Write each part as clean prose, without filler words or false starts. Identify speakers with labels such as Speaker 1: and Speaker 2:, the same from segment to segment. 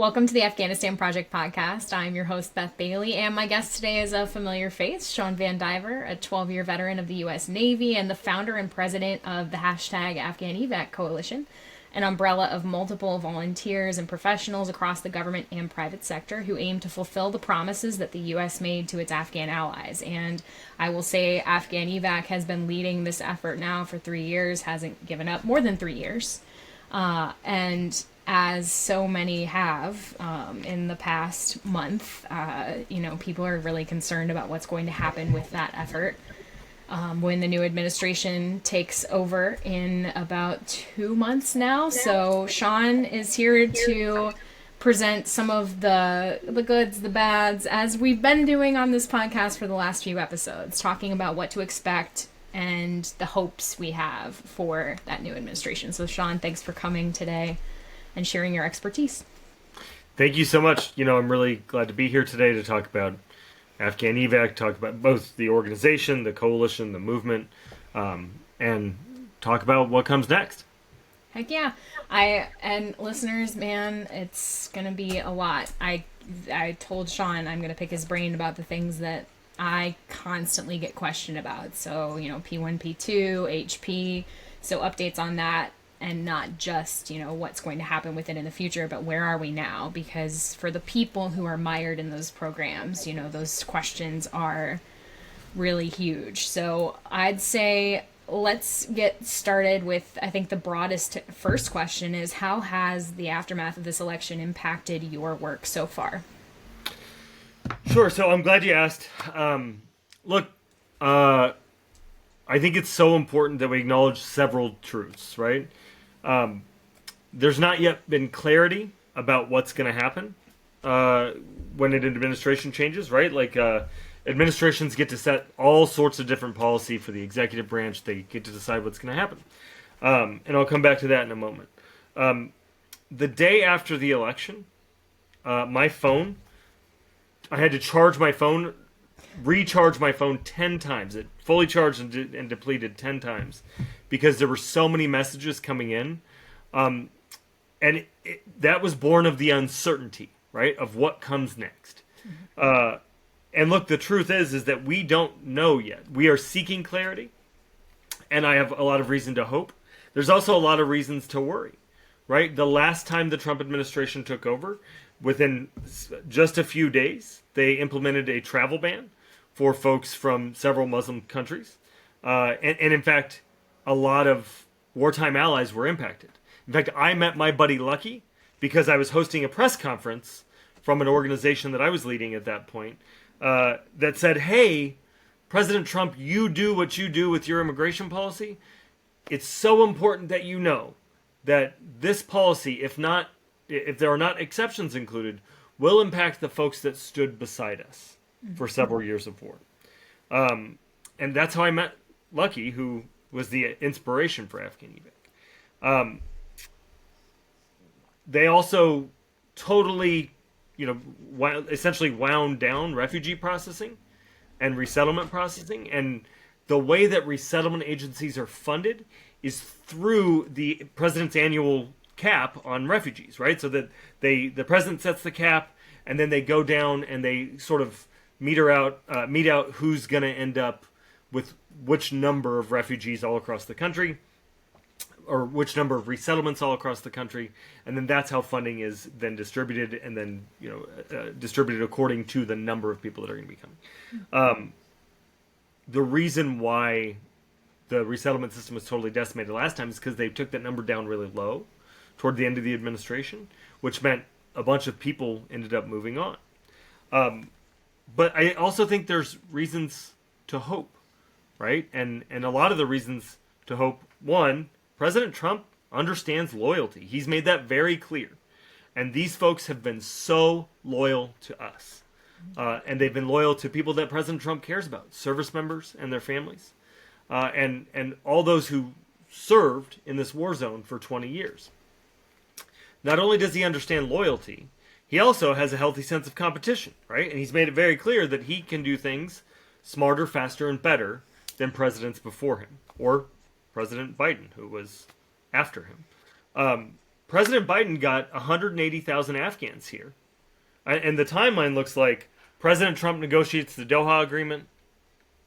Speaker 1: Welcome to the Afghanistan Project Podcast. I'm your host, Beth Bailey, and my guest today is a familiar face, Shawn VanDiver, a 12-year veteran of the U.S. Navy and the founder and president of the hashtag Afghan Evac Coalition, an umbrella of multiple volunteers and professionals across the government and private sector who aim to fulfill the promises that the U.S. made to its Afghan allies. And I will say Afghan Evac has been leading this effort now for 3 years, hasn't given up, more than 3 years. And as so many have in the past month, people are really concerned about what's going to happen with that effort when the new administration takes over in about 2 months now. So Shawn is here to present some of the goods, the bads, as we've been doing on this podcast for the last few episodes, talking about what to expect and the hopes we have for that new administration. So Shawn, thanks for coming today and sharing your expertise.
Speaker 2: Thank you so much. I'm really glad to be here today to talk about Afghan Evac, talk about both the organization, the coalition, the movement, and talk about what comes next.
Speaker 1: Heck yeah. And listeners, man, it's going to be a lot. I told Shawn I'm going to pick his brain about the things that I constantly get questioned about. So, P1, P2, HP, so updates on that. And not just, what's going to happen with it in the future, but where are we now? Because for the people who are mired in those programs, those questions are really huge. So I'd say let's get started with, I think the broadest first question is, how has the aftermath of this election impacted your work so far?
Speaker 2: Sure. So I'm glad you asked. I think it's so important that we acknowledge several truths, right? There's not yet been clarity about what's going to happen when an administration changes, right? Administrations get to set all sorts of different policy for the executive branch. They get to decide what's going to happen. And I'll come back to that in a moment. The day after the election, my phone, I had to charge my phone, recharge my phone 10 times. It fully charged and depleted 10 times because there were so many messages coming in. That was born of the uncertainty, right, of what comes next. And look, the truth is that we don't know yet. We are seeking clarity, and I have a lot of reason to hope. There's also a lot of reasons to worry, right? The last time the Trump administration took over, within just a few days, they implemented a travel ban for folks from several Muslim countries. And in fact, a lot of wartime allies were impacted. In fact, I met my buddy Lucky because I was hosting a press conference from an organization that I was leading at that point that said, hey, President Trump, you do what you do with your immigration policy. It's so important that you know that this policy, if there are not exceptions included, will impact the folks that stood beside us for several years of war. And that's how I met Lucky, who was the inspiration for Afghan Evac. They also totally, essentially wound down refugee processing and resettlement processing. And the way that resettlement agencies are funded is through the president's annual cap on refugees, right? So that the president sets the cap, and then they go down and they sort of mete out who's going to end up with which number of refugees all across the country, or which number of resettlements all across the country, and then that's how funding is then distributed, and then distributed according to the number of people that are going to be coming. The reason why the resettlement system was totally decimated last time is because they took that number down really low toward the end of the administration, which meant a bunch of people ended up moving on. But I also think there's reasons to hope, right? And a lot of the reasons to hope, one, President Trump understands loyalty. He's made that very clear. And these folks have been so loyal to us. And they've been loyal to people that President Trump cares about, service members and their families, and all those who served in this war zone for 20 years. Not only does he understand loyalty, he also has a healthy sense of competition, right? And he's made it very clear that he can do things smarter, faster, and better than presidents before him, or President Biden, who was after him. President Biden got 180,000 Afghans here. And the timeline looks like President Trump negotiates the Doha Agreement,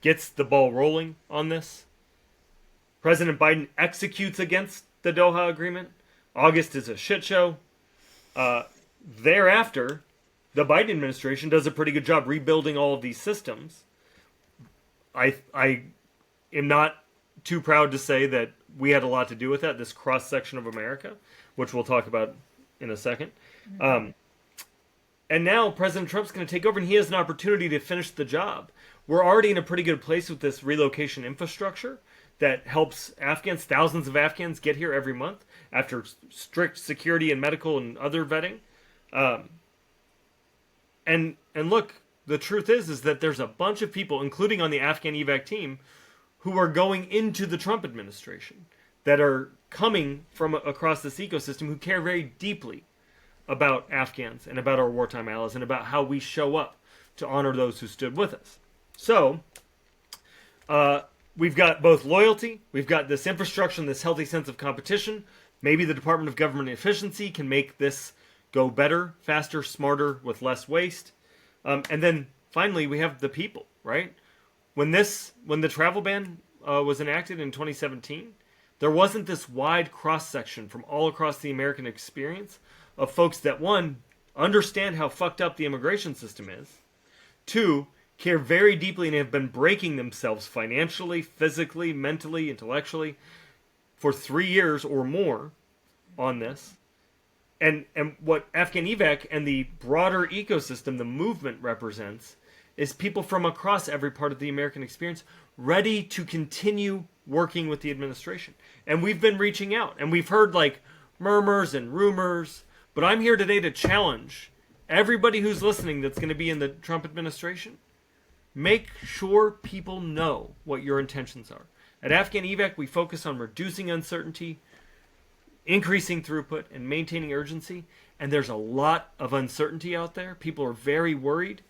Speaker 2: gets the ball rolling on this. President Biden executes against the Doha Agreement. August is a shit show. Thereafter, the Biden administration does a pretty good job rebuilding all of these systems. I am not too proud to say that we had a lot to do with that, this cross-section of America, which we'll talk about in a second. And now President Trump's going to take over, and he has an opportunity to finish the job. We're already in a pretty good place with this relocation infrastructure that helps Afghans, thousands of Afghans, get here every month after strict security and medical and other vetting. And look, the truth is that there's a bunch of people, including on the Afghan evac team, who are going into the Trump administration that are coming from across this ecosystem who care very deeply about Afghans and about our wartime allies and about how we show up to honor those who stood with us. So, we've got both loyalty, we've got this infrastructure and this healthy sense of competition. Maybe the Department of Government Efficiency can make this go better, faster, smarter, with less waste. And then finally, we have the people, right? When the travel ban was enacted in 2017, there wasn't this wide cross-section from all across the American experience of folks that, one, understand how fucked up the immigration system is, two, care very deeply and have been breaking themselves financially, physically, mentally, intellectually for 3 years or more on this. And what Afghan evac and the broader ecosystem, the movement represents, is people from across every part of the American experience ready to continue working with the administration. And we've been reaching out, and we've heard like murmurs and rumors, but I'm here today to challenge everybody who's listening that's going to be in the Trump administration. Make sure people know what your intentions are. At Afghan evac, we focus on reducing uncertainty, increasing throughput, and maintaining urgency. And there's a lot of uncertainty out there. People are very worried.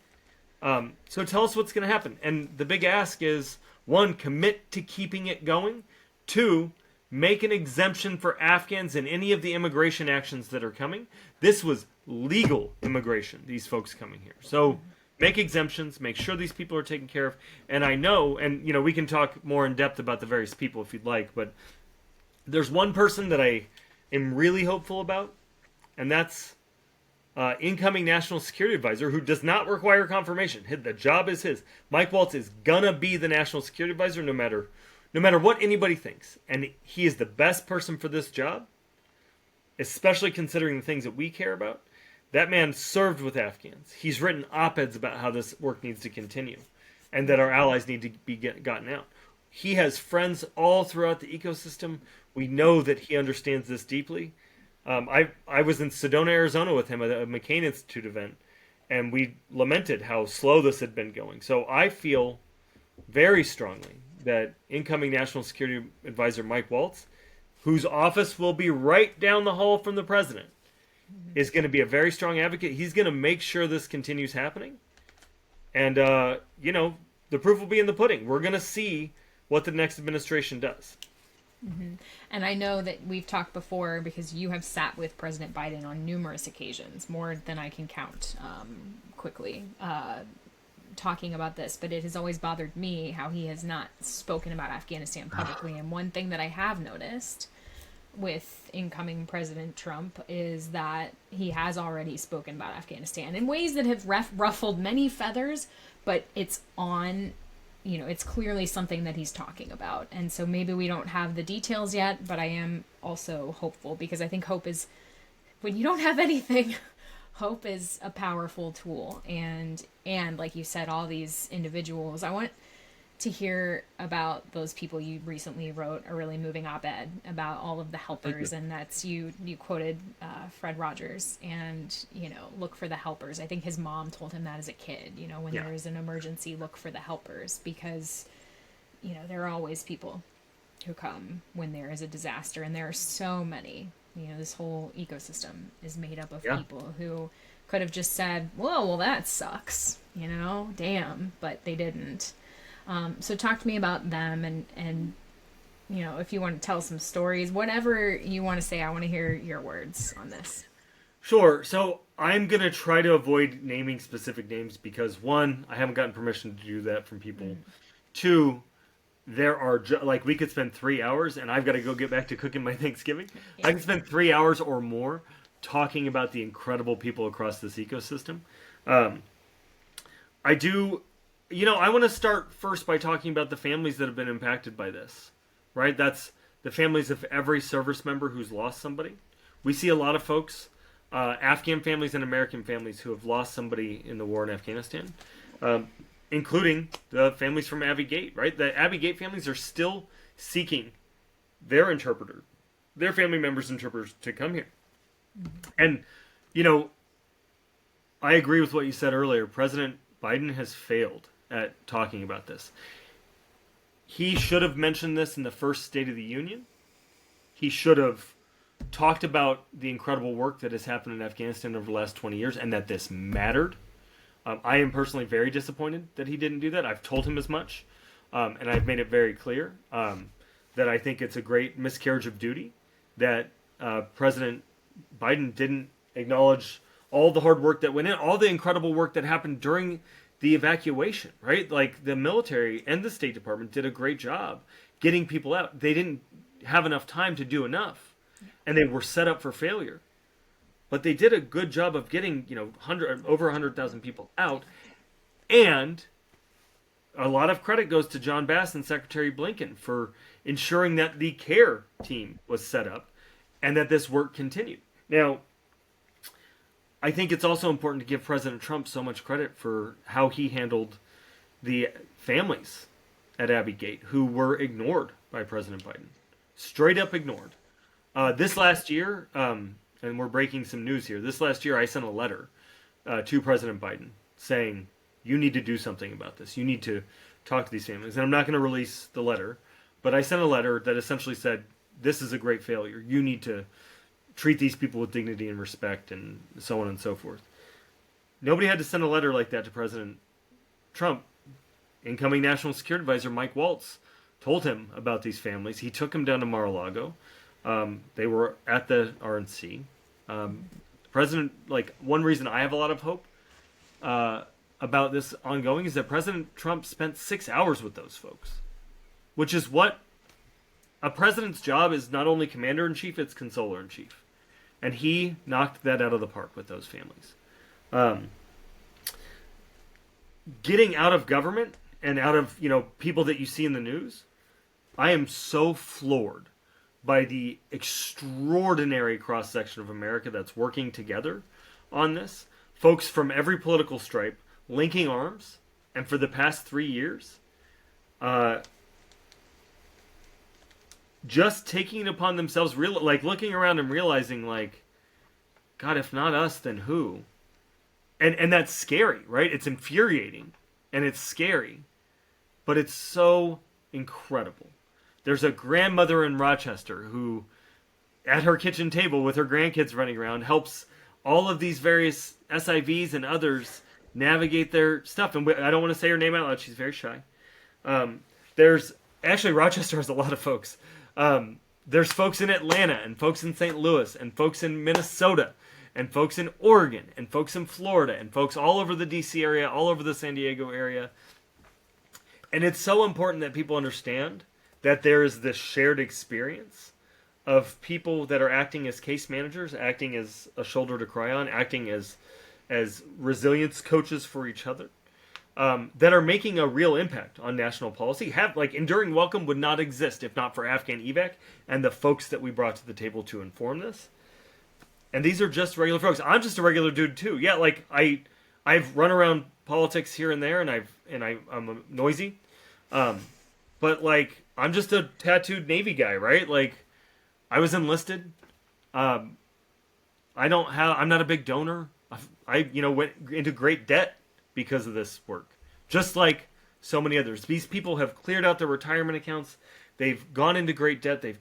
Speaker 2: So tell us what's going to happen. And the big ask is, one, commit to keeping it going. Two, make an exemption for Afghans in any of the immigration actions that are coming. This was legal immigration, these folks coming here. So make exemptions, make sure these people are taken care of. And I know, and we can talk more in depth about the various people if you'd like, but there's one person that I am really hopeful about, and that's incoming National Security Advisor, who does not require confirmation. The job is his. Mike Waltz is gonna be the National Security Advisor no matter what anybody thinks. And he is the best person for this job, especially considering the things that we care about. That man served with Afghans. He's written op-eds about how this work needs to continue and that our allies need to be gotten out. He has friends all throughout the ecosystem. We know that he understands this deeply. I was in Sedona, Arizona with him at a McCain Institute event, and we lamented how slow this had been going. So I feel very strongly that incoming National Security Advisor Mike Waltz, whose office will be right down the hall from the president, is going to be a very strong advocate. He's going to make sure this continues happening. And, the proof will be in the pudding. We're going to see what the next administration does.
Speaker 1: Mm-hmm. And I know that we've talked before because you have sat with President Biden on numerous occasions, more than I can count quickly, talking about this. But it has always bothered me how he has not spoken about Afghanistan publicly. And one thing that I have noticed with incoming President Trump is that he has already spoken about Afghanistan in ways that have ruffled many feathers, but it's on... it's clearly something that he's talking about. And so maybe we don't have the details yet, but I am also hopeful because I think hope is, when you don't have anything, hope is a powerful tool. And like you said, all these individuals, I want to hear about those people. You recently wrote a really moving op-ed about all of the helpers, and that's you quoted Fred Rogers, and look for the helpers. I think his mom told him that as a kid, when there is an emergency, look for the helpers, because there are always people who come when there is a disaster, and there are so many. This whole ecosystem is made up of people who could have just said, well that sucks, damn, but they didn't. So talk to me about them and if you want to tell some stories, whatever you want to say, I want to hear your words on this.
Speaker 2: Sure. So I'm going to try to avoid naming specific names because, one, I haven't gotten permission to do that from people. Mm. Two, there are, we could spend 3 hours, and I've got to go get back to cooking my Thanksgiving. Yeah. I can spend 3 hours or more talking about the incredible people across this ecosystem. I want to start first by talking about the families that have been impacted by this, right? That's the families of every service member who's lost somebody. We see a lot of folks, Afghan families and American families who have lost somebody in the war in Afghanistan, including the families from Abbey Gate, right? The Abbey Gate families are still seeking their interpreter, their family members' interpreters to come here. And, I agree with what you said earlier. President Biden has failed at talking about this. He should have mentioned this in the first State of the Union. He should have talked about the incredible work that has happened in Afghanistan over the last 20 years and that this mattered. I am personally very disappointed that he didn't do that. I've told him as much, and I've made it very clear that I think it's a great miscarriage of duty that President Biden didn't acknowledge all the hard work that went in, all the incredible work that happened during the evacuation, right? Like the military and the State Department did a great job getting people out. They didn't have enough time to do enough, and they were set up for failure. But they did a good job of getting, over 100,000 people out. And a lot of credit goes to John Bass and Secretary Blinken for ensuring that the care team was set up and that this work continued. Now, I think it's also important to give President Trump so much credit for how he handled the families at Abbey Gate who were ignored by President Biden. Straight up ignored. This last year, and we're breaking some news here, this last year I sent a letter to President Biden saying, you need to do something about this. You need to talk to these families. And I'm not going to release the letter, but I sent a letter that essentially said, this is a great failure. You need to treat these people with dignity and respect and so on and so forth. Nobody had to send a letter like that to President Trump. Incoming National Security Advisor Mike Waltz told him about these families. He took them down to Mar-a-Lago. They were at the RNC. President, one reason I have a lot of hope about this ongoing is that President Trump spent 6 hours with those folks, which is what a president's job is. Not only commander-in-chief, it's consoler-in-chief. And he knocked that out of the park with those families. Getting out of government and out of, people that you see in the news, I am so floored by the extraordinary cross-section of America that's working together on this. Folks from every political stripe linking arms, and for the past 3 years, just taking it upon themselves, looking around and realizing, God, if not us, then who? And that's scary, right? It's infuriating, and it's scary, but it's so incredible. There's a grandmother in Rochester who, at her kitchen table with her grandkids running around, helps all of these various SIVs and others navigate their stuff. And I don't want to say her name out loud. She's very shy. Rochester has a lot of folks. There's folks in Atlanta and folks in St. Louis and folks in Minnesota and folks in Oregon and folks in Florida and folks all over the DC area, all over the San Diego area. And it's so important that people understand that there is this shared experience of people that are acting as case managers, acting as a shoulder to cry on, acting as resilience coaches for each other, that are making a real impact on national policy. Enduring welcome would not exist if not for Afghan evac and the folks that we brought to the table to inform this. And these are just regular folks. I'm just a regular dude too. Yeah, I've run around politics here and there, and I'm noisy. But I'm just a tattooed Navy guy, right? I was enlisted. I'm not a big donor. I went into great debt because of this work. Just like so many others. These people have cleared out their retirement accounts. They've gone into great debt. They've,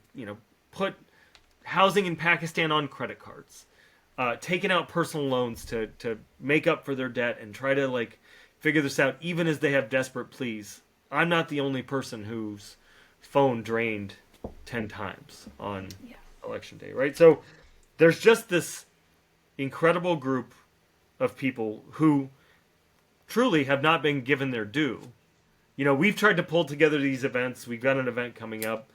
Speaker 2: put housing in Pakistan on credit cards. Taken out personal loans to make up for their debt and try to figure this out even as they have desperate pleas. I'm not the only person whose phone drained 10 times on election day, right? So there's just this incredible group of people who truly have not been given their due. You know, we've tried to pull together these events. We've got an event coming up.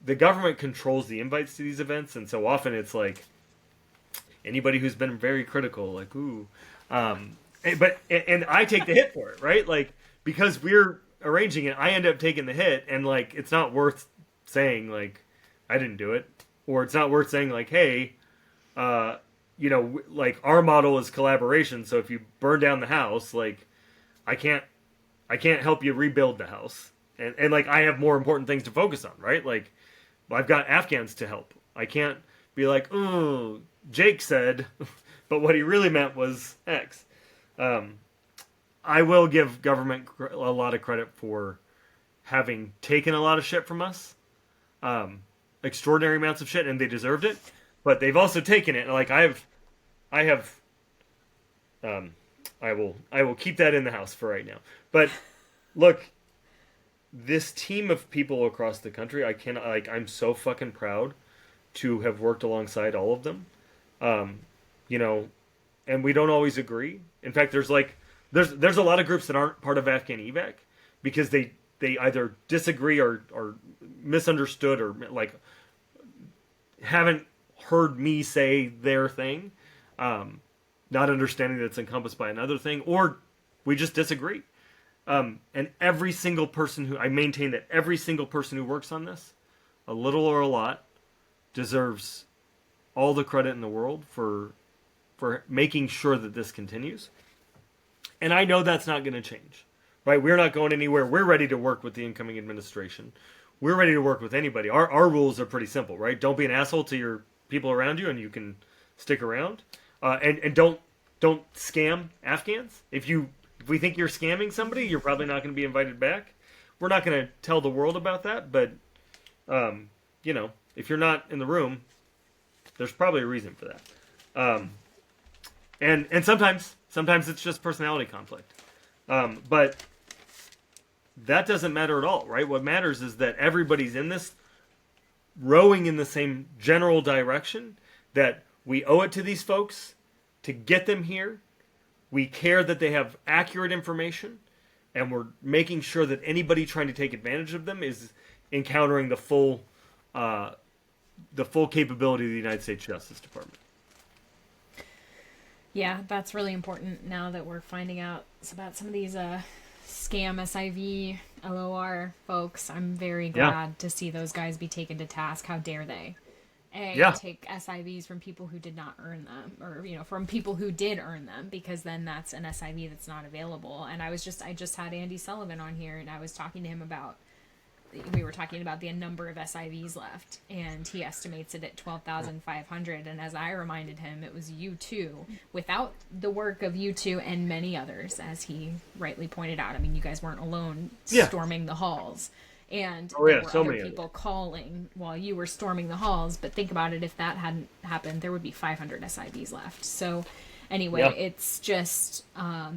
Speaker 2: The government controls the invites to these events, and so often it's like anybody who's been very critical, like, ooh. And I take the hit for it, right? Like, because we're arranging it, I end up taking the hit, and, like, it's not worth saying, like, I didn't do it. Or it's not worth saying, like, hey, you know, like, our model is collaboration, so if you burn down the house, like, I can't help you rebuild the house. And like, I have more important things to focus on, right? Like, I've got Afghans to help. I can't be like, oh, Jake said, but what he really meant was X. I will give government a lot of credit for having taken a lot of shit from us. Extraordinary amounts of shit, and they deserved it. But they've also taken it. Like, I will keep that in the house for right now. But look, this team of people across the country, I'm so fucking proud to have worked alongside all of them. You know, and we don't always agree. In fact, there's a lot of groups that aren't part of Afghan evac because they either disagree or misunderstood or like haven't heard me say their thing, not understanding that it's encompassed by another thing, or we just disagree. And every single person I maintain that every single person who works on this, a little or a lot, deserves all the credit in the world for making sure that this continues. And I know that's not going to change, right? We're not going anywhere. We're ready to work with the incoming administration. We're ready to work with anybody. Our rules are pretty simple, right? Don't be an asshole to your people around you, and you can stick around. And don't scam Afghans. If we think you're scamming somebody, you're probably not going to be invited back. We're not going to tell the world about that, but you know, if you're not in the room, there's probably a reason for that. And sometimes it's just personality conflict. But that doesn't matter at all, right? What matters is that everybody's in this rowing in the same general direction, that we owe it to these folks to get them here. We care that they have accurate information, and we're making sure that anybody trying to take advantage of them is encountering the full capability of the United States Justice Department.
Speaker 1: Yeah, that's really important now that we're finding out about some of these scam SIV LOR folks. I'm very glad to see those guys be taken to task. How dare they? Take SIVs from people who did not earn them, or, you know, from people who did earn them, because then that's an SIV that's not available. And I just had Andy Sullivan on here, and I was talking to him about, we were talking about the number of SIVs left, and he estimates it at 12,500. And as I reminded him, it was U2 without the work of U2 and many others, as he rightly pointed out. I mean, you guys weren't alone storming the halls. And there were other people calling while you were storming the halls. But think about it, if that hadn't happened, there would be 500 SIVs left. So anyway, it's just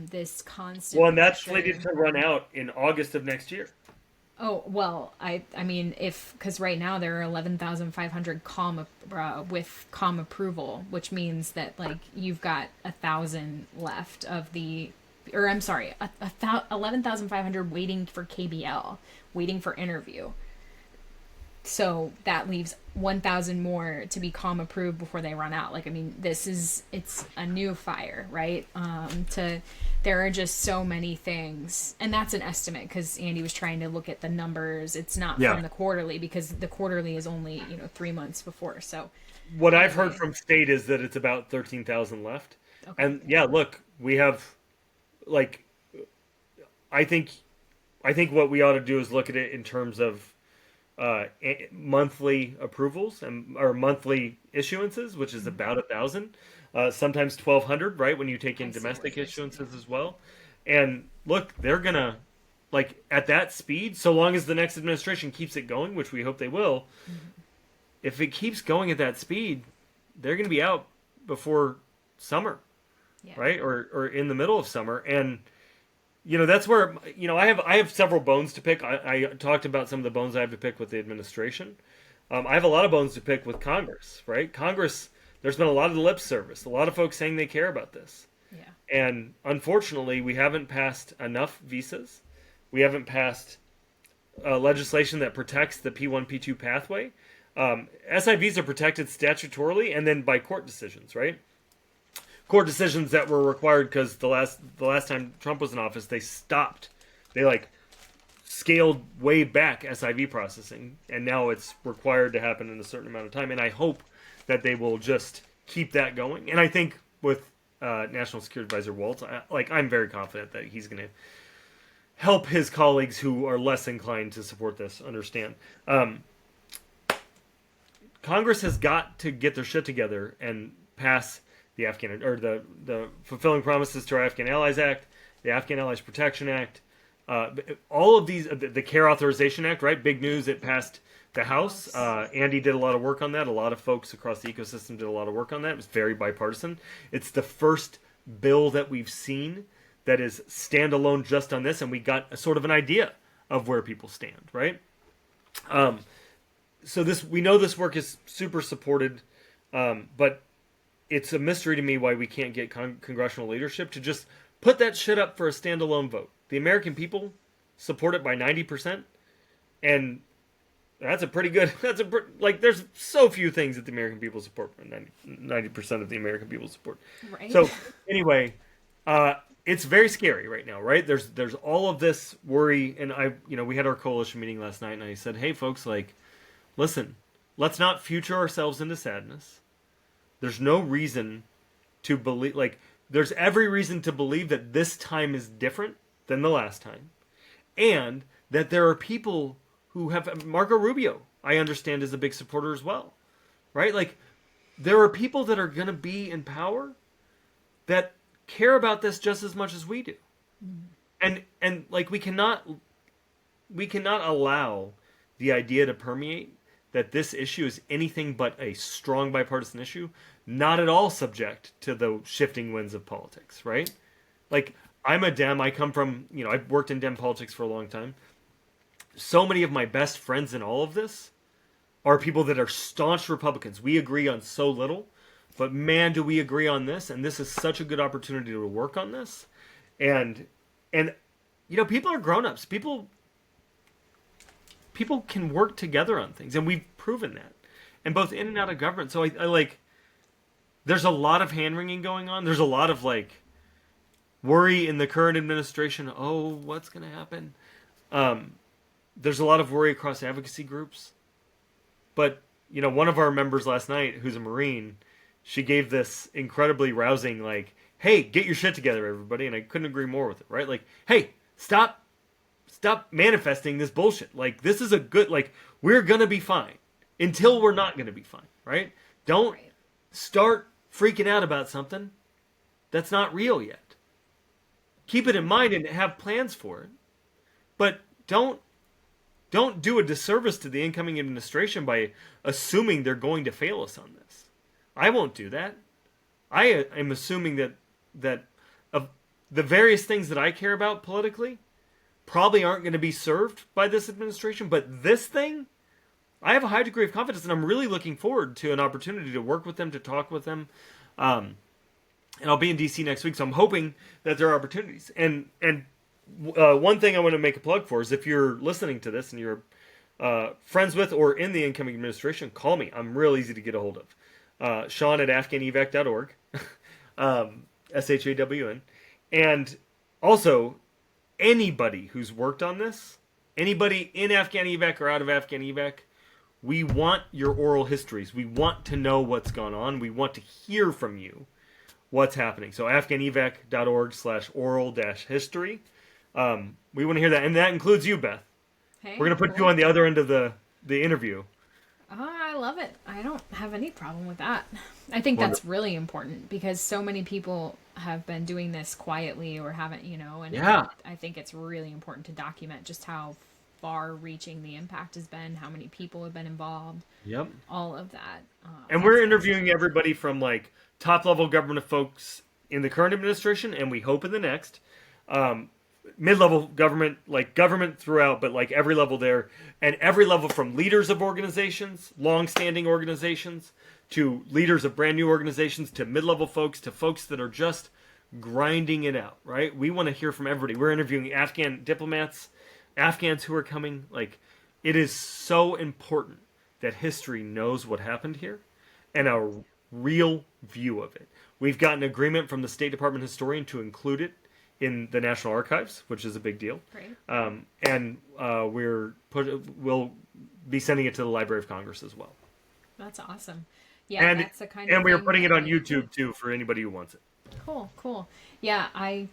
Speaker 1: this constant...
Speaker 2: Well, and that's slated to run out in August of next year.
Speaker 1: Oh, well, I mean, because right now there are 11,500 with COM approval, which means that, like, you've got 1,000 left of the... Or, I'm sorry, 11,500 waiting for KBL, waiting for interview. So that leaves 1,000 more to be COM approved before they run out. Like, I mean, it's a new fire, right? There are just so many things. And that's an estimate, because Andy was trying to look at the numbers. It's not from the quarterly, because the quarterly is only, 3 months before. So
Speaker 2: what I've heard from state is that it's about 13,000 left. Okay. And look, we have, like, I think what we ought to do is look at it in terms of monthly approvals or monthly issuances, which is about 1,000, sometimes 1,200, right? When you take in domestic issuances as well. And look, they're gonna, like, at that speed, so long as the next administration keeps it going, which we hope they will. Mm-hmm. If it keeps going at that speed, they're gonna be out before summer, right? Or in the middle of summer. And that's where, I have several bones to pick. I talked about some of the bones I have to pick with the administration. I have a lot of bones to pick with Congress, right? Congress, there's been a lot of lip service, a lot of folks saying they care about this.
Speaker 1: Yeah.
Speaker 2: And unfortunately, we haven't passed enough visas. We haven't passed legislation that protects the P1, P2 pathway. SIVs are protected statutorily and then by court decisions, right? Court decisions that were required because the last time Trump was in office, they scaled way back SIV processing, and now it's required to happen in a certain amount of time. And I hope that they will just keep that going. And I think with National Security Advisor Waltz, I'm very confident that he's going to help his colleagues who are less inclined to support this understand. Congress has got to get their shit together and pass the the Fulfilling Promises to Our Afghan Allies Act, the Afghan Allies Protection Act, all of these, the Care Authorization Act, right? Big news, it passed the House. Andy did a lot of work on that. A lot of folks across the ecosystem did a lot of work on that. It was very bipartisan. It's the first bill that we've seen that is standalone just on this, and we got a sort of an idea of where people stand, right? So we know this work is super supported, but it's a mystery to me why we can't get congressional leadership to just put that shit up for a standalone vote. The American people support it by 90%, and that's a pretty good. There's so few things that the American people support. 90% of the American people support.
Speaker 1: Right.
Speaker 2: So anyway, it's very scary right now, right? There's all of this worry, and we had our coalition meeting last night, and I said, hey folks, listen, let's not future ourselves into sadness. There's no reason to believe, there's every reason to believe that this time is different than the last time. And that there are people who have, Marco Rubio, I understand, is a big supporter as well, right? There are people that are going to be in power that care about this just as much as we do. And we cannot allow the idea to permeate that this issue is anything but a strong bipartisan issue, not at all subject to the shifting winds of politics, right? I'm a Dem. I come from, I've worked in Dem politics for a long time. So many of my best friends in all of this are people that are staunch Republicans. We agree on so little, but man, do we agree on this, and this is such a good opportunity to work on this. And people are grown-ups. People can work together on things, and we've proven that, and both in and out of government. So I there's a lot of hand-wringing going on. There's a lot of worry in the current administration. Oh, what's going to happen? There's a lot of worry across advocacy groups. But, one of our members last night, who's a Marine, she gave this incredibly rousing, hey, get your shit together, everybody. And I couldn't agree more with it, right? Hey, stop manifesting this bullshit. This is a good, we're going to be fine until we're not going to be fine, right? Don't start freaking out about something that's not real yet. Keep it in mind and have plans for it. But don't do a disservice to the incoming administration by assuming they're going to fail us on this. I won't do that. I am assuming that of the various things that I care about politically probably aren't going to be served by this administration, but this thing, I have a high degree of confidence, and I'm really looking forward to an opportunity to work with them, to talk with them. And I'll be in D.C. next week, so I'm hoping that there are opportunities. And one thing I want to make a plug for is if you're listening to this and you're friends with or in the incoming administration, call me. I'm real easy to get a hold of. Shawn at afghanevac.org, SHAWN. And also, anybody who's worked on this, anybody in Afghan evac or out of Afghan evac, we want your oral histories. We want to know what's gone on. We want to hear from you what's happening. So afghanevac.org/oral-history. We want to hear that. And that includes you, Beth.
Speaker 1: Hey,
Speaker 2: we're going to put you on the other end of the interview.
Speaker 1: Oh, I love it. I don't have any problem with that. I think that's really important because so many people have been doing this quietly or haven't, and
Speaker 2: yeah.
Speaker 1: I think it's really important to document just how far-reaching the impact has been, how many people have been involved.
Speaker 2: Yep.
Speaker 1: All of that.
Speaker 2: And we're interviewing everybody from top-level government folks in the current administration, and we hope in the next, mid-level government, like government throughout, but like every level there, and every level from leaders of organizations, long-standing organizations, to leaders of brand new organizations, to mid-level folks, to folks that are just grinding it out, right? We want to hear from everybody. We're interviewing Afghan diplomats, Afghans who are coming. Like, it is so important that history knows what happened here and a real view of it. We've gotten agreement from the State Department historian to include it in the National Archives, which is a big deal.
Speaker 1: Right.
Speaker 2: And we'll be sending it to the Library of Congress as well.
Speaker 1: That's awesome. Yeah, that's the kind of
Speaker 2: and we are
Speaker 1: thing
Speaker 2: putting it
Speaker 1: that
Speaker 2: on YouTube too for anybody who wants it.
Speaker 1: Cool. Yeah, I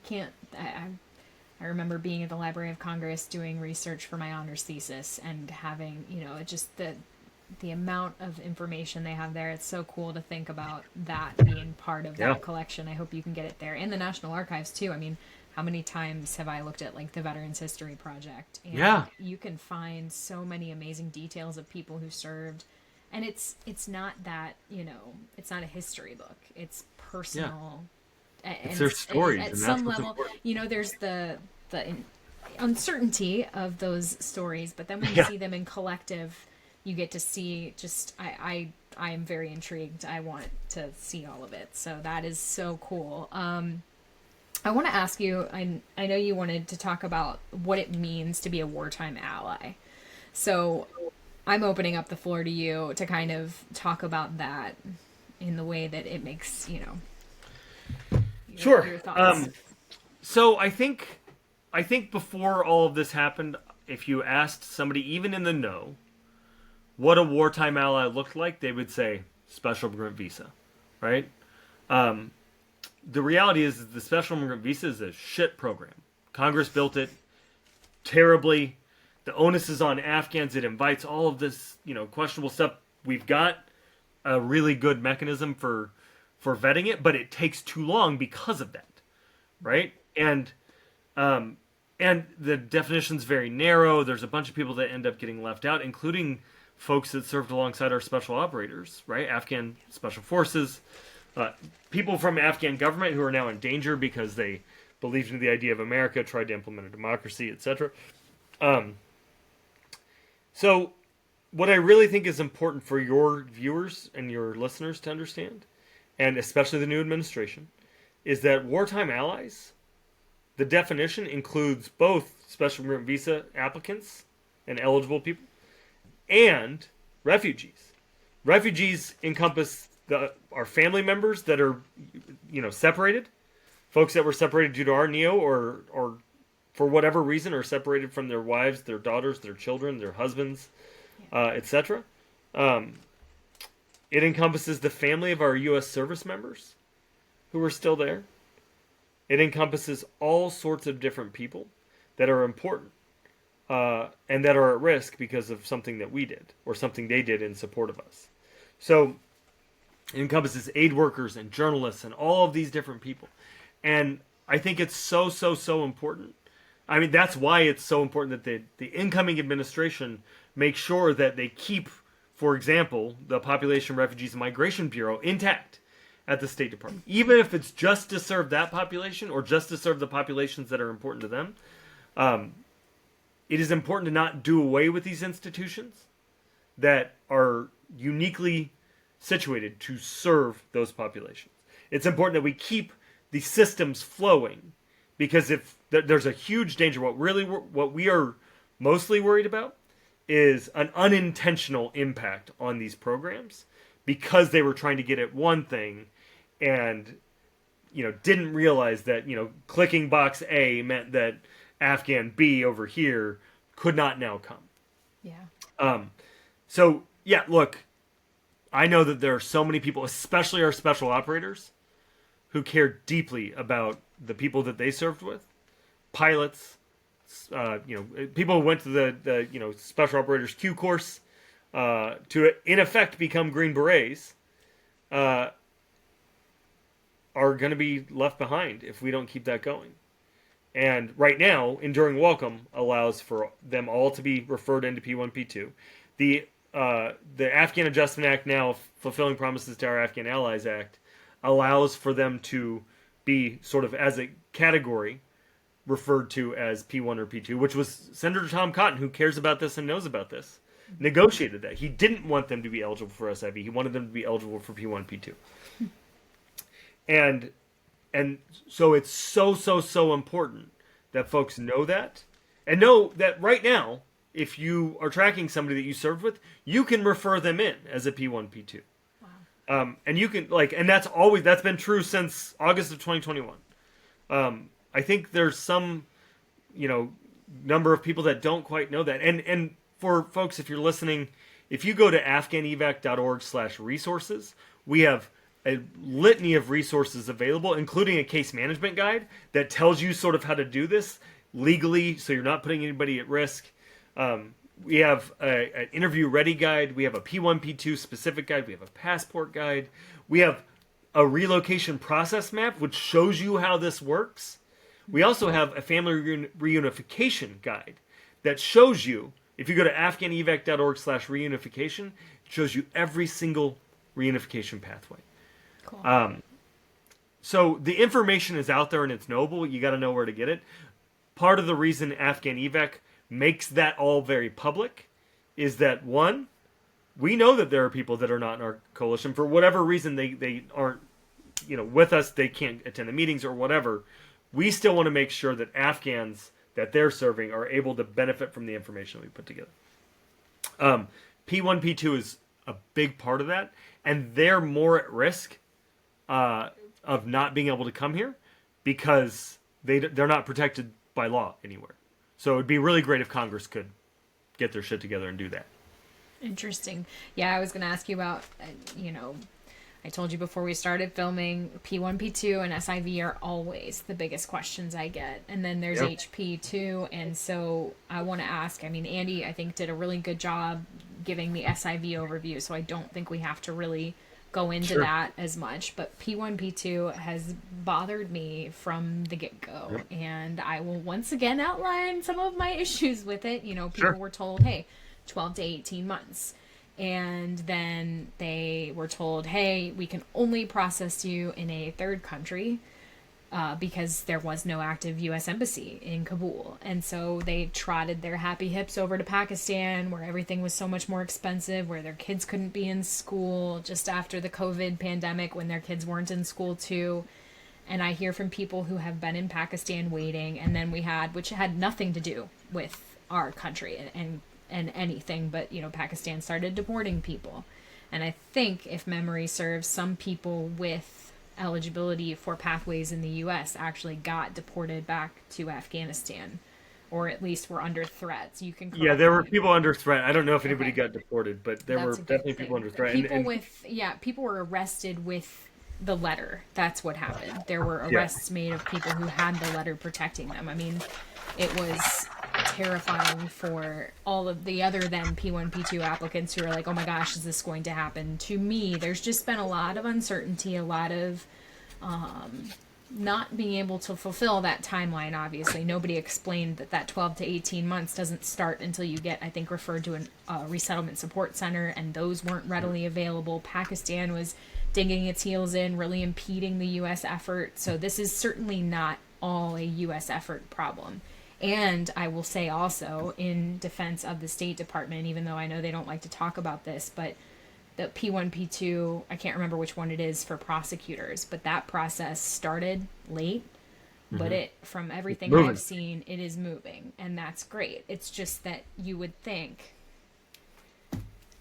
Speaker 1: remember being at the Library of Congress doing research for my honors thesis and having, just the amount of information they have there. It's so cool to think about that being part of that collection. I hope you can get it there. And the National Archives too. I mean, how many times have I looked at like the Veterans History Project? And you can find so many amazing details of people who served. And it's not that, it's not a history book. It's personal.
Speaker 2: It's their stories.
Speaker 1: At some level, there's the uncertainty of those stories, but then when you see them in collective, you get to see I am very intrigued. I want to see all of it. So that is so cool. I want to ask you, I know you wanted to talk about what it means to be a wartime ally. So I'm opening up the floor to you to kind of talk about that in the way that it makes,
Speaker 2: Sure.
Speaker 1: your thoughts.
Speaker 2: So I think before all of this happened, if you asked somebody, even in the know, what a wartime ally looked like, they would say special immigrant visa, right? The reality is that the special immigrant visa is a shit program. Congress built it terribly. The onus is on Afghans. It invites all of this, questionable stuff. We've got a really good mechanism for vetting it, but it takes too long because of that, right? And the definition's very narrow. There's a bunch of people that end up getting left out, including folks that served alongside our special operators, right? Afghan special forces, people from Afghan government who are now in danger because they believed in the idea of America, tried to implement a democracy, etc. So what I really think is important for your viewers and your listeners to understand, and especially the new administration, is that wartime allies, the definition includes both special immigrant visa applicants and eligible people and refugees. Refugees encompass our family members that are, separated, folks that were separated due to our neo or for whatever reason are separated from their wives, their daughters, their children, their husbands, etc. It encompasses the family of our U.S. service members who are still there. It encompasses all sorts of different people that are important and that are at risk because of something that we did or something they did in support of us. So it encompasses aid workers and journalists and all of these different people. And I think it's so important. I mean, that's why it's so important that the incoming administration make sure that they keep, for example, the Population, Refugees, and Migration Bureau intact at the State Department. Even if it's just to serve that population or just to serve the populations that are important to them, it is important to not do away with these institutions that are uniquely situated to serve those populations. It's important that we keep the systems flowing, because if there's a huge danger, what we are mostly worried about is an unintentional impact on these programs because they were trying to get at one thing and didn't realize that clicking box A meant that Afghan B over here could not now come.
Speaker 1: Yeah.
Speaker 2: So yeah, look, I know that there are so many people, especially our special operators, who care deeply about the people that they served with, pilots, people who went to the special operators Q course to in effect become Green Berets, are going to be left behind if we don't keep that going. And right now, Enduring Welcome allows for them all to be referred into P1, P2. The Afghan Adjustment Act, now Fulfilling Promises to Our Afghan Allies Act, allows for them to be sort of as a category referred to as P1 or P2, which was Senator Tom Cotton, who cares about this and knows about this, negotiated that. He didn't want them to be eligible for SIV. He wanted them to be eligible for P1, P2. And so it's so important that folks know that, and know that right now, if you are tracking somebody that you served with, you can refer them in as a P1, P2. Wow. And you can, and that's been true since August of 2021. I think there's some, number of people that don't quite know that. And for folks, if you're listening, if you go to afghanevac.org/resources, we have a litany of resources available, including a case management guide that tells you sort of how to do this legally, so you're not putting anybody at risk. We have an interview ready guide. We have a P1, P2 specific guide. We have a passport guide. We have a relocation process map, which shows you how this works. We also have a family reunification guide that shows you, if you go to afghanevac.org/reunification, it shows you every single reunification pathway. Cool. So the information is out there and it's knowable. You got to know where to get it. Part of the reason Afghan Evac makes that all very public is that, one, we know that there are people that are not in our coalition for whatever reason. They aren't, with us. They can't attend the meetings or whatever. We still want to make sure that Afghans that they're serving are able to benefit from the information we put together. P1, P2 is a big part of that, and they're more at risk of not being able to come here because they're not protected by law anywhere. So it'd be really great if Congress could get their shit together and do that.
Speaker 1: Interesting. Yeah, I was going to ask you about, I told you before we started filming, P1, P2, and SIV are always the biggest questions I get. And then there's HP too. And so I want to ask, Andy, I think, did a really good job giving the SIV overview. So I don't think we have to really go into that as much. But P1, P2 has bothered me from the get-go. Yep. And I will once again outline some of my issues with it. People were told, hey, 12 to 18 months. And then they were told, hey, we can only process you in a third country because there was no active U.S. embassy in Kabul. And so they trotted their happy hips over to Pakistan, where everything was so much more expensive, where their kids couldn't be in school just after the COVID pandemic when their kids weren't in school too. And I hear from people who have been in Pakistan waiting, and then which had nothing to do with our country and anything, but Pakistan started deporting people. And I think, if memory serves, some people with eligibility for pathways in the U.S. actually got deported back to Afghanistan, or at least were under threat. You can
Speaker 2: there were people under threat. I don't know if anybody got deported, but there were definitely people under threat.
Speaker 1: People were arrested with the letter. That's what happened. There were arrests made of people who had the letter protecting them. It was terrifying for all of the other than P1, P2 applicants who are like, oh my gosh, is this going to happen to me? There's just been a lot of uncertainty, a lot of not being able to fulfill that timeline, obviously. Nobody explained that 12 to 18 months doesn't start until you get, I think, referred to a resettlement support center, and those weren't readily available. Pakistan was digging its heels in, really impeding the U.S. effort. So this is certainly not all a U.S. effort problem. And I will say also, in defense of the State Department, even though I know they don't like to talk about this, but the P1, P2, I can't remember which one it is for prosecutors, but that process started late. But from everything I've seen, it is moving, and that's great. It's just that you would think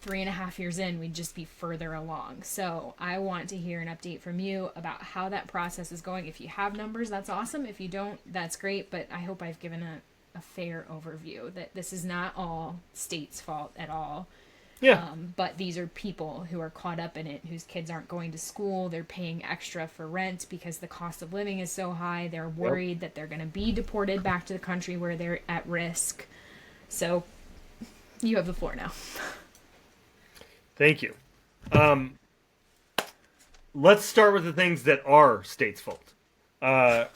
Speaker 1: 3.5 years in, we'd just be further along. So I want to hear an update from you about how that process is going. If you have numbers, that's awesome. If you don't, that's great. But I hope I've given a fair overview that this is not all state's fault at all. Yeah. But these are people who are caught up in it, whose kids aren't going to school. They're paying extra for rent because the cost of living is so high. They're worried that they're going to be deported back to the country where they're at risk. So you have the floor now.
Speaker 2: Thank you. Let's start with the things that are state's fault.
Speaker 1: Gosh,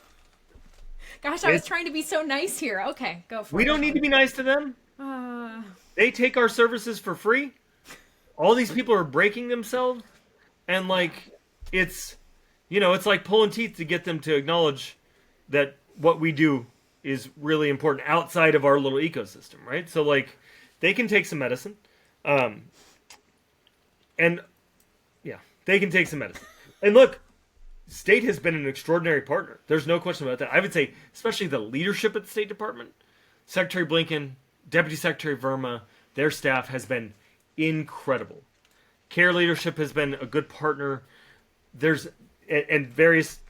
Speaker 1: I was trying to be so nice here. Okay, go for it.
Speaker 2: We don't need to be nice to them. They take our services for free. All these people are breaking themselves. And it's like pulling teeth to get them to acknowledge that what we do is really important outside of our little ecosystem, right? So like they can take some medicine, and yeah, they can take some medicine. And look, state has been an extraordinary partner. There's no question about that. I would say, especially the leadership at the State Department, Secretary Blinken, Deputy Secretary Verma, their staff has been incredible. CARE leadership has been a good partner. There's and various,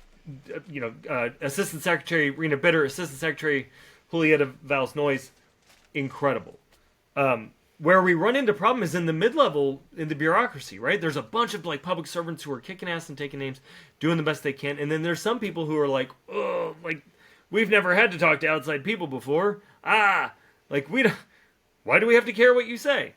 Speaker 2: Assistant Secretary Rena Bitter, Assistant Secretary Julieta Valls-Noyes, incredible. Where we run into problem is in the mid-level, in the bureaucracy, right? There's a bunch of like public servants who are kicking ass and taking names, doing the best they can, and then there's some people who are like, oh, like we've never had to talk to outside people before. Like we don't. Why do we have to care what you say?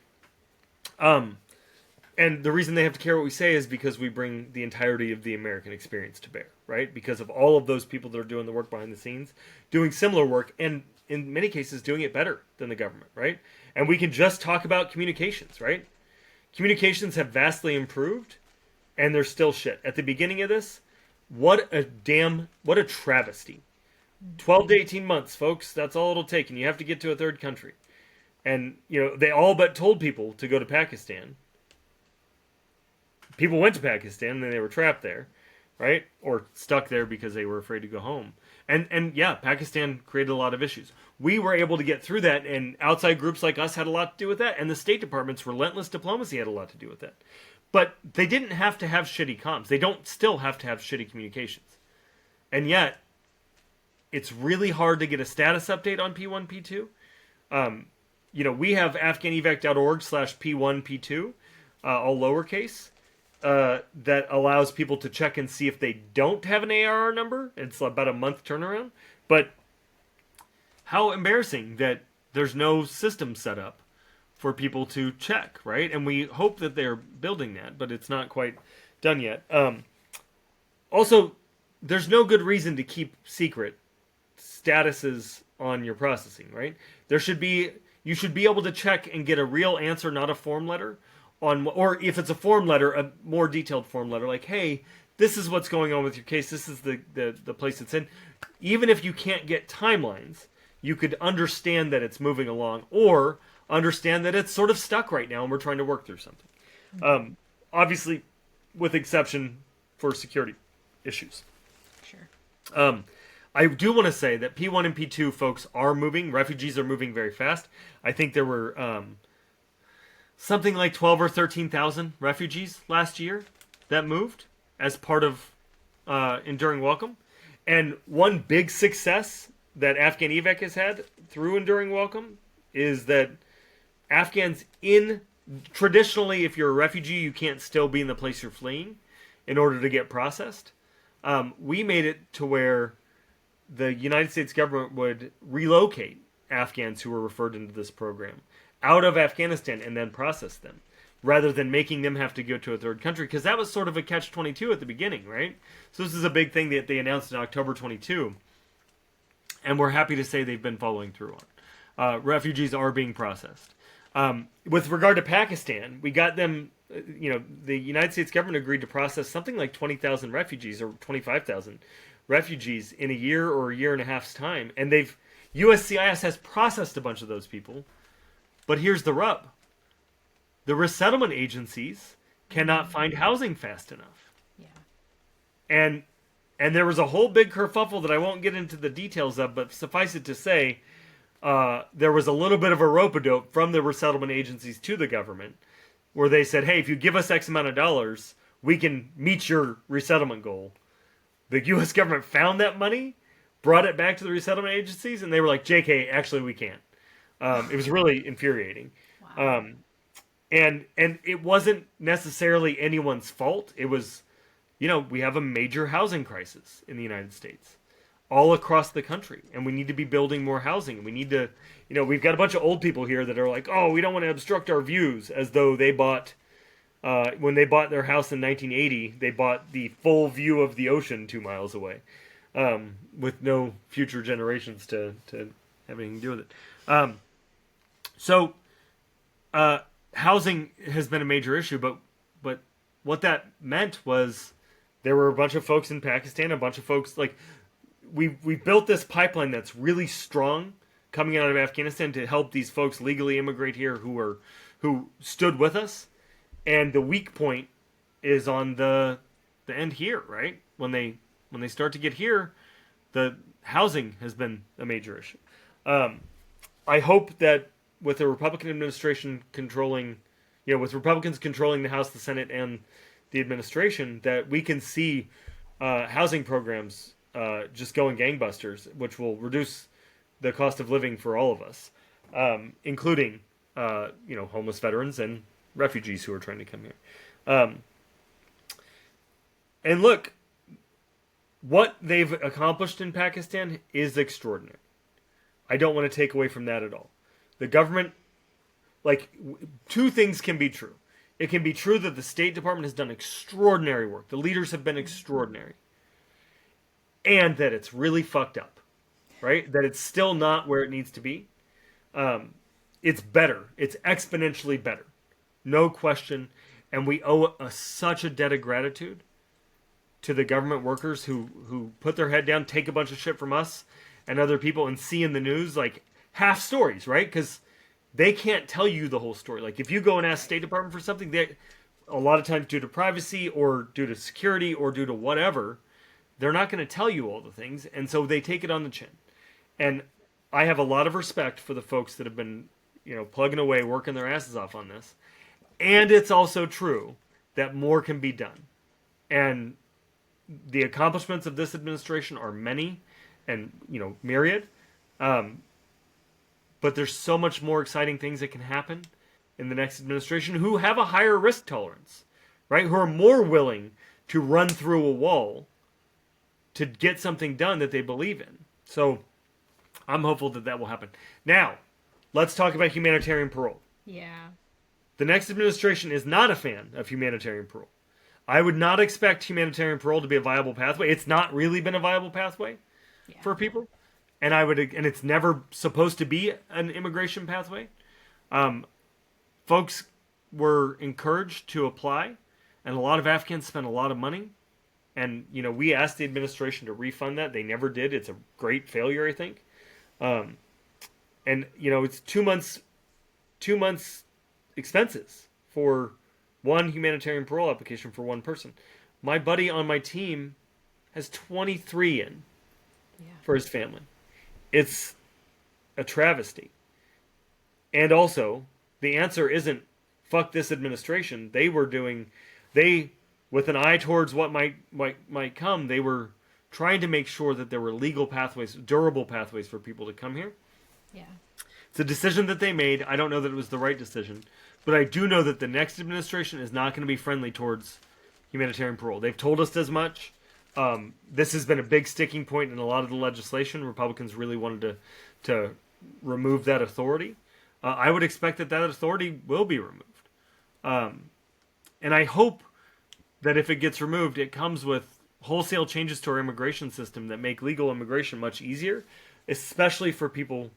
Speaker 2: And the reason they have to care what we say is because we bring the entirety of the American experience to bear, right? Because of all of those people that are doing the work behind the scenes, doing similar work, and in many cases doing it better than the government, right? And we can just talk about communications, right? Communications have vastly improved, and they're still shit. At the beginning of this, what a travesty. 12 to 18 months, folks, that's all it'll take, and you have to get to a third country. And, they all but told people to go to Pakistan. People went to Pakistan, and then they were trapped there, right? Or stuck there because they were afraid to go home. And yeah, Pakistan created a lot of issues. We were able to get through that, and outside groups like us had a lot to do with that, and the State Department's relentless diplomacy had a lot to do with that. But they didn't have to have shitty comms. They don't still have to have shitty communications. And yet, it's really hard to get a status update on P1, P2. We have afghanevac.org/P1, P2, all lowercase. That allows people to check and see if they don't have an ARR number. It's about a month turnaround. But how embarrassing that there's no system set up for people to check, right? And we hope that they're building that, but it's not quite done yet. Also, there's no good reason to keep secret statuses on your processing, right? You should be able to check and get a real answer, not a form letter. Or if it's a form letter, a more detailed form letter, like, hey, this is what's going on with your case. This is the place it's in. Even if you can't get timelines, you could understand that it's moving along, or understand that it's sort of stuck right now and we're trying to work through something. Obviously, with exception for security issues.
Speaker 1: Sure.
Speaker 2: I do want to say that P1 and P2 folks are moving. Refugees are moving very fast. I think there were something like 12 or 13,000 refugees last year that moved as part of Enduring Welcome. And one big success that Afghan Evac has had through Enduring Welcome is that Afghans traditionally, if you're a refugee, you can't still be in the place you're fleeing in order to get processed. We made it to where the United States government would relocate Afghans who were referred into this program out of Afghanistan and then process them, rather than making them have to go to a third country, because that was sort of a catch-22 at the beginning, right? So this is a big thing that they announced in October 22, and we're happy to say they've been following through on. Refugees are being processed. With regard to Pakistan, we got them, the United States government agreed to process something like 20,000 refugees or 25,000 refugees in a year or a year and a half's time, and USCIS has processed a bunch of those people. But here's the rub. The resettlement agencies cannot find housing fast enough.
Speaker 1: Yeah.
Speaker 2: And there was a whole big kerfuffle that I won't get into the details of, but suffice it to say, there was a little bit of a rope-a-dope from the resettlement agencies to the government, where they said, hey, if you give us X amount of dollars, we can meet your resettlement goal. The U.S. government found that money, brought it back to the resettlement agencies, and they were like, JK, actually we can't. It was really infuriating.
Speaker 1: Wow.
Speaker 2: And it wasn't necessarily anyone's fault. It was, we have a major housing crisis in the United States, all across the country, and we need to be building more housing. We need to, we've got a bunch of old people here that are like, oh, we don't want to obstruct our views, as though they bought, when they bought their house in 1980, they bought the full view of the ocean 2 miles away, with no future generations to have anything to do with it. So, housing has been a major issue, but what that meant was there were a bunch of folks in Pakistan, a bunch of folks, like, we built this pipeline that's really strong coming out of Afghanistan to help these folks legally immigrate here who stood with us, and the weak point is on the end here, right? When they start to get here, the housing has been a major issue. I hope that with the Republican administration controlling, with Republicans controlling the House, the Senate, and the administration, that we can see housing programs just going gangbusters, which will reduce the cost of living for all of us, including homeless veterans and refugees who are trying to come here. And look, what they've accomplished in Pakistan is extraordinary. I don't want to take away from that at all. The government, two things can be true. It can be true that the State Department has done extraordinary work. The leaders have been extraordinary. And that it's really fucked up, right? That it's still not where it needs to be. It's better. It's exponentially better. No question. And we owe such a debt of gratitude to the government workers who put their head down, take a bunch of shit from us and other people, and see in the news half stories, right? Because they can't tell you the whole story. If you go and ask State Department for something, they, a lot of times due to privacy or due to security or due to whatever, they're not going to tell you all the things, and so they take it on the chin. And I have a lot of respect for the folks that have been, plugging away, working their asses off on this. And it's also true that more can be done. And the accomplishments of this administration are many and, myriad. But there's so much more exciting things that can happen in the next administration who have a higher risk tolerance, right? Who are more willing to run through a wall to get something done that they believe in. So I'm hopeful that will happen. Now, let's talk about humanitarian parole.
Speaker 1: Yeah.
Speaker 2: The next administration is not a fan of humanitarian parole. I would not expect humanitarian parole to be a viable pathway. It's not really been a viable pathway for people. And it's never supposed to be an immigration pathway. Folks were encouraged to apply, and a lot of Afghans spent a lot of money. And, we asked the administration to refund that. They never did. It's a great failure, I think. And, it's 2 months expenses for one humanitarian parole application for one person. My buddy on my team has 23 in for his family. It's a travesty. And also, the answer isn't fuck this administration. With an eye towards what might come, they were trying to make sure that there were legal pathways, durable pathways for people to come here.
Speaker 1: Yeah.
Speaker 2: It's a decision that they made. I don't know that it was the right decision, but I do know that the next administration is not going to be friendly towards humanitarian parole. They've told us as much. This has been a big sticking point in a lot of the legislation. Republicans really wanted to remove that authority. I would expect that authority will be removed. And I hope that if it gets removed, it comes with wholesale changes to our immigration system that make legal immigration much easier, especially for people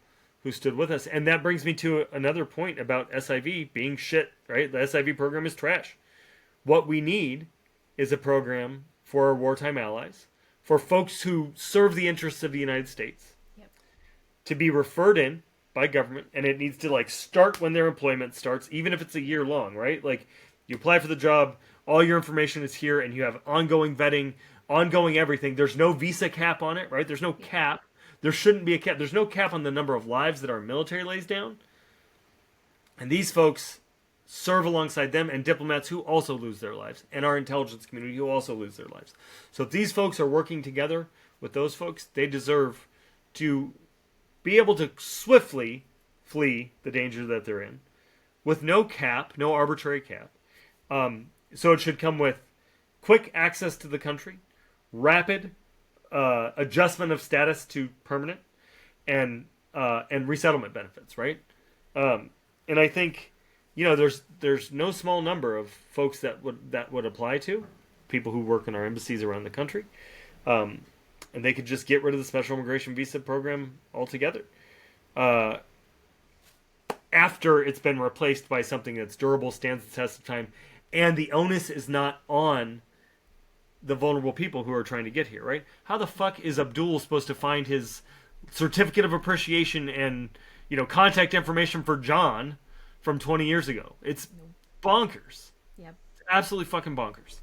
Speaker 2: who stood with us. And that brings me to another point about SIV being shit, right? The SIV program is trash. What we need is a program for our wartime allies, for folks who serve the interests of the United States, to be referred in by government, and it needs to start when their employment starts, even if it's a year long, right? You apply for the job, all your information is here, and you have ongoing vetting, ongoing everything. There's no visa cap on it, right? There's no cap. There shouldn't be a cap. There's no cap on the number of lives that our military lays down. And these folks serve alongside them and diplomats who also lose their lives, and our intelligence community who also lose their lives. So if these folks are working together with those folks, they deserve to be able to swiftly flee the danger that they're in with no cap, no arbitrary cap. So it should come with quick access to the country, rapid adjustment of status to permanent, and resettlement benefits, right? And I think there's no small number of folks that would apply to, people who work in our embassies around the country, and they could just get rid of the special immigration visa program altogether. After it's been replaced by something that's durable, stands the test of time, and the onus is not on the vulnerable people who are trying to get here, right? How the fuck is Abdul supposed to find his certificate of appreciation and, contact information for John from 20 years ago? It's bonkers.
Speaker 1: Yep.
Speaker 2: It's absolutely fucking bonkers.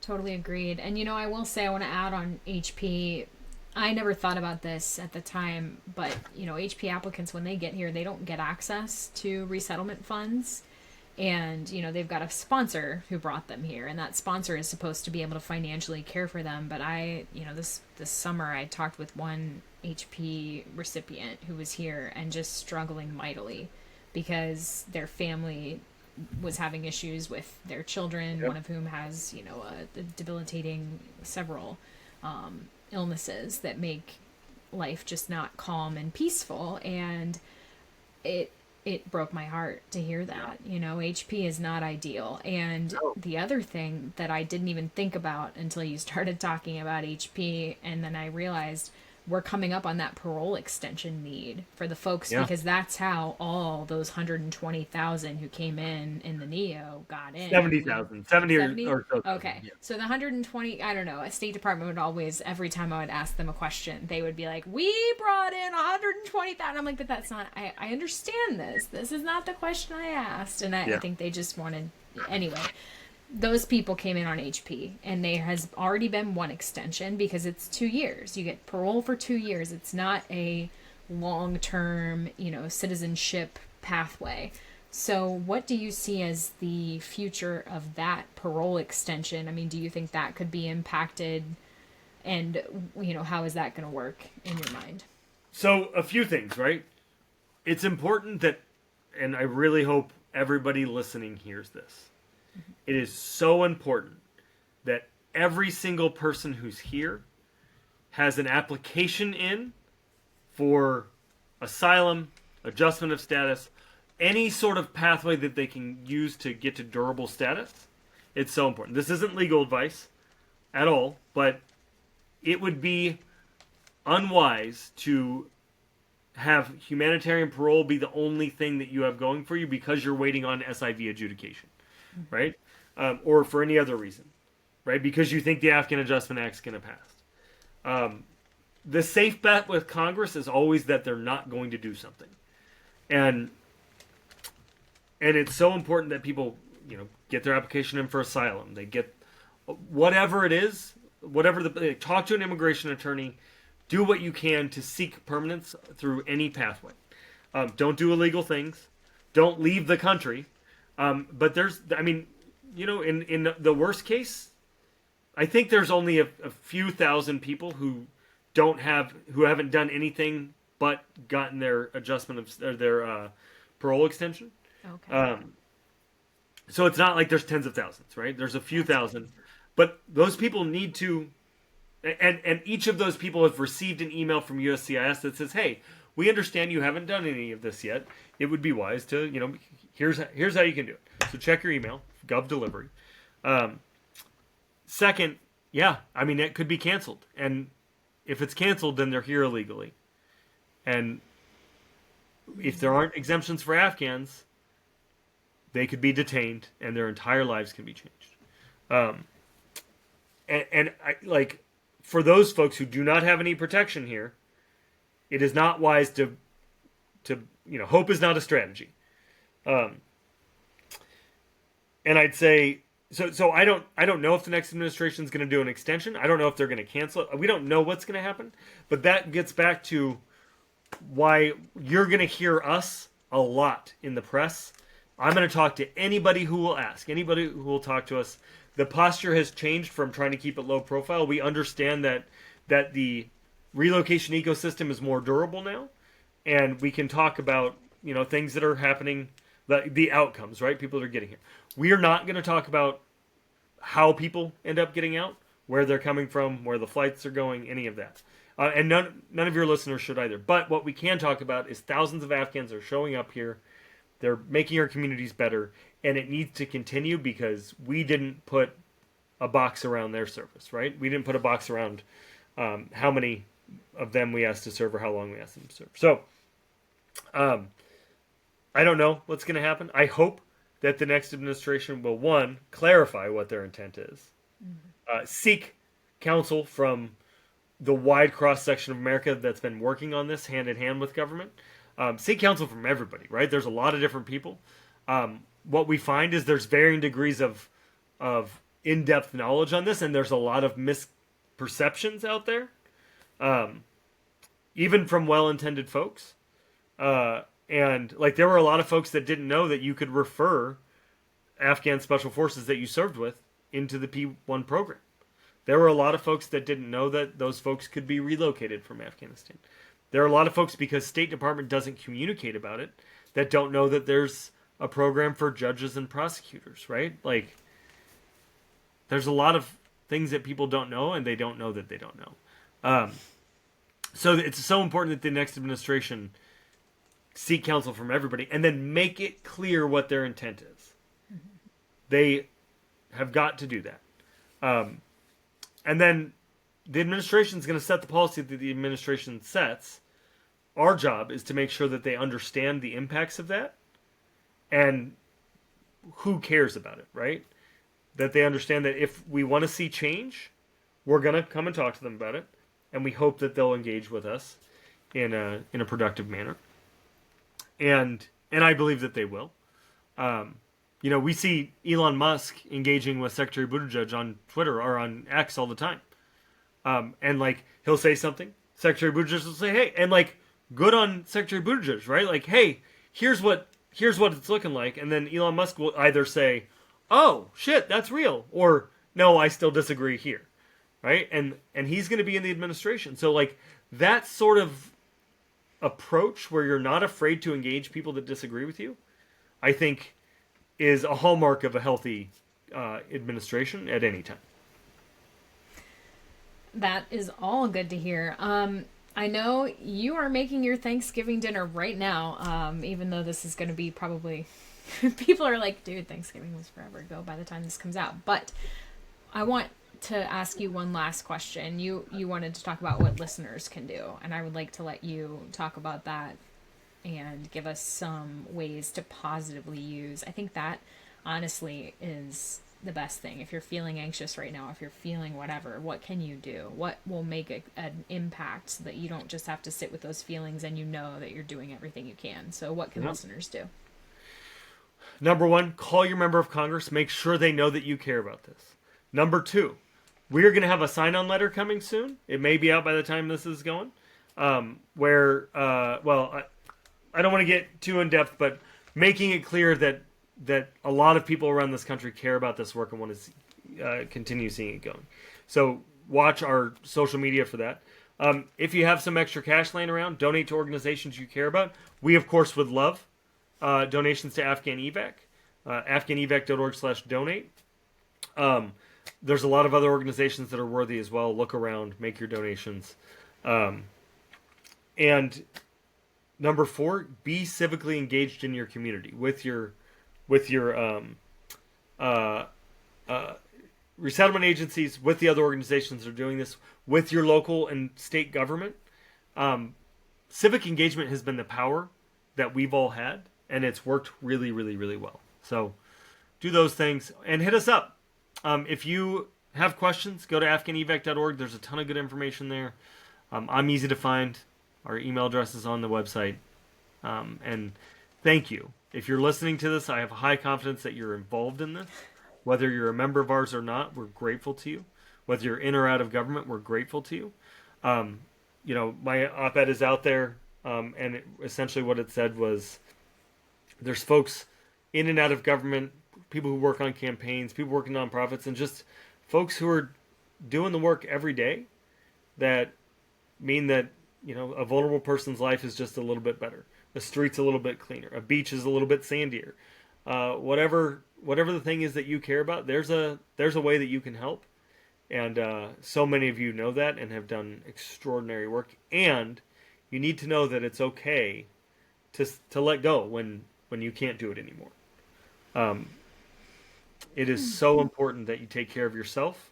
Speaker 1: Totally agreed. And, I will say, I want to add on HP. I never thought about this at the time, but, HP applicants, when they get here, they don't get access to resettlement funds. And, they've got a sponsor who brought them here, and that sponsor is supposed to be able to financially care for them. But this summer I talked with one HP recipient who was here and just struggling mightily because their family was having issues with their children,
Speaker 2: Yep.
Speaker 1: one of whom has, a debilitating several illnesses that make life just not calm and peaceful. And it broke my heart to hear that. HP is not ideal. And the other thing that I didn't even think about until you started talking about HP, and then I realized we're coming up on that parole extension need for the folks, because that's how all those 120,000 who came in the NEO got in.
Speaker 2: 70,000. 70 or so.
Speaker 1: Okay. Yeah. So the 120, I don't know, a State Department would always, every time I would ask them a question, they would be like, we brought in 120,000. I'm like, but that's not, I understand this. This is not the question I asked. And I think they just wanted, anyway. Those people came in on HP, and there has already been one extension because it's 2 years. You get parole for 2 years. It's not a long-term, citizenship pathway. So what do you see as the future of that parole extension? I mean, do you think that could be impacted? And, how is that going to work in your mind?
Speaker 2: So a few things, right? It's important that, and I really hope everybody listening hears this. It is so important that every single person who's here has an application in for asylum, adjustment of status, any sort of pathway that they can use to get to durable status. It's so important. This isn't legal advice at all, but it would be unwise to have humanitarian parole be the only thing that you have going for you because you're waiting on SIV adjudication. Right? Or for any other reason, right? Because you think the Afghan Adjustment Act is going to pass. The safe bet with Congress is always that they're not going to do something. And it's so important that people, get their application in for asylum. They get whatever it is, talk to an immigration attorney, do what you can to seek permanence through any pathway. Don't do illegal things. Don't leave the country. But in the worst case, I think there's only a few thousand people who haven't done anything but gotten their adjustment of their parole extension.
Speaker 1: Okay.
Speaker 2: So it's not like there's tens of thousands, right? There's a few thousand, but those people need to, and each of those people have received an email from USCIS that says, "Hey, we understand you haven't done any of this yet. It would be wise to, here's how you can do it. So check your email, Gov Delivery." Second, it could be canceled. And if it's canceled, then they're here illegally. And if there aren't exemptions for Afghans, they could be detained and their entire lives can be changed. For those folks who do not have any protection here, it is not wise to hope is not a strategy. And I'd say, so I don't know if the next administration is going to do an extension. I don't know if they're going to cancel it. We don't know what's going to happen. But that gets back to why you're going to hear us a lot in the press. I'm going to talk to anybody who will ask, anybody who will talk to us. The posture has changed from trying to keep it low profile. We understand that the relocation ecosystem is more durable now, and we can talk about things that are happening, the outcomes, right? People that are getting here. We are not going to talk about how people end up getting out, where they're coming from, where the flights are going, any of that. And none of your listeners should either. But what we can talk about is thousands of Afghans are showing up here. They're making our communities better, and it needs to continue because we didn't put a box around their service, right? We didn't put a box around how many of them we asked to serve or how long we asked them to serve. So, I don't know what's going to happen. I hope that the next administration will, one, clarify what their intent is, Seek counsel from the wide cross section of America that's been working on this hand in hand with government. Seek counsel from everybody, right? There's a lot of different people. What we find is there's varying degrees of in-depth knowledge on this, and there's a lot of misperceptions out there, even from well-intended folks. And like there were a lot of folks that didn't know that you could refer Afghan special forces that you served with into the P1 program. There were a lot of folks that didn't know that those folks could be relocated from Afghanistan. There are a lot of folks, because State Department doesn't communicate about it, that don't know that there's a program for judges and prosecutors, right? Like, there's a lot of things that people don't know, and they don't know that they don't know. So it's so important that the next administration seek counsel from everybody and then make it clear what their intent is. They have got to do that. And then the administration is going to set the policy that the administration sets. Our job is to make sure that they understand the impacts of that and who cares about it, right? That they understand that if we want to see change, we're going to come and talk to them about it. And we hope that they'll engage with us in a productive manner. And I believe that they will. We see Elon Musk engaging with Secretary Buttigieg on Twitter or on X all the time. And like he'll say something, Secretary Buttigieg will say, "Hey," and like good on Secretary Buttigieg, right? Like, "Hey, here's what it's looking like," and then Elon Musk will either say, "Oh shit, that's real," or "No, I still disagree here," right? And he's going to be in the administration, so like that sort of approach where you're not afraid to engage people that disagree with you, I think, is a hallmark of a healthy administration at any time.
Speaker 1: That is all good to hear. I know you are making your Thanksgiving dinner right now, even though this is going to be probably... people are like, dude, Thanksgiving was forever ago by the time this comes out. But I want to ask you one last question. You wanted to talk about what listeners can do, and I would like to let you talk about that and give us some ways to positively use. I think that honestly is the best thing. If you're feeling anxious right now, if you're feeling whatever, what can you do? What will make an impact so that you don't just have to sit with those feelings and you know that you're doing everything you can? So what can listeners do?
Speaker 2: Number one, call your member of Congress. Make sure they know that you care about this. Number two, we're going to have a sign-on letter coming soon. It may be out by the time this is going. I don't want to get too in-depth, but making it clear that a lot of people around this country care about this work and want to continue seeing it going. So watch our social media for that. If you have some extra cash laying around, donate to organizations you care about. We, of course, would love donations to Afghan Evac, afghanevac.org/donate. There's a lot of other organizations that are worthy as well. Look around, make your donations. And number four, be civically engaged in your community with your resettlement agencies, with the other organizations that are doing this, with your local and state government. Civic engagement has been the power that we've all had, and it's worked really, really, really well. So do those things and hit us up. If you have questions, go to afghanevac.org. There's a ton of good information there. I'm easy to find. Our email address is on the website. And thank you. If you're listening to this, I have high confidence that you're involved in this. Whether you're a member of ours or not, we're grateful to you. Whether you're in or out of government, we're grateful to you. My op-ed is out there, and essentially what it said was there's folks in and out of government, people who work on campaigns, people working nonprofits, and just folks who are doing the work every day that mean that, a vulnerable person's life is just a little bit better. The street's a little bit cleaner. A beach is a little bit sandier. Whatever the thing is that you care about, there's a way that you can help. And so many of you know that and have done extraordinary work. And you need to know that it's okay to let go when you can't do it anymore. It is so important that you take care of yourself,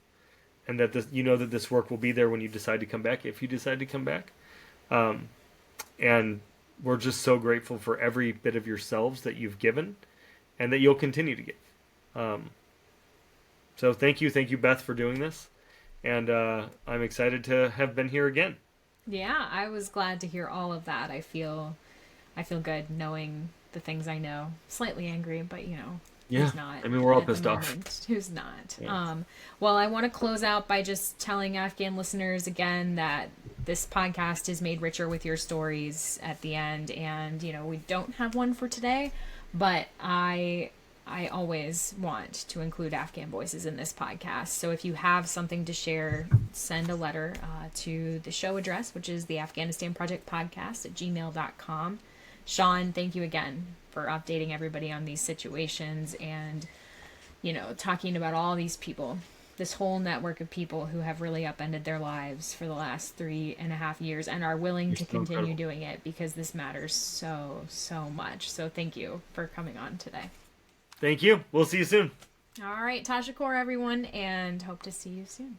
Speaker 2: and that that this work will be there when you decide to come back, if you decide to come back. And we're just so grateful for every bit of yourselves that you've given and that you'll continue to give. So thank you, Beth, for doing this, and I'm excited to have been here again.
Speaker 1: Yeah, I was glad to hear all of that. I feel good knowing the things I know. Slightly angry, but
Speaker 2: Yeah,
Speaker 1: who's not?
Speaker 2: I mean, we're all
Speaker 1: at the
Speaker 2: pissed off.
Speaker 1: moment? Who's not?
Speaker 2: Yeah.
Speaker 1: Well, I want to close out by just telling Afghan listeners again that this podcast is made richer with your stories at the end, and we don't have one for today, but I always want to include Afghan voices in this podcast. So if you have something to share, send a letter to the show address, which is the Afghanistan Project Podcast at gmail.com. Shawn, thank you again for updating everybody on these situations and, talking about all these people, this whole network of people who have really upended their lives for the last 3.5 years and are willing to continue doing it because this matters so, so much. So thank you for coming on today.
Speaker 2: Thank you. We'll see you soon.
Speaker 1: All right, Tasha Kaur, everyone, and hope to see you soon.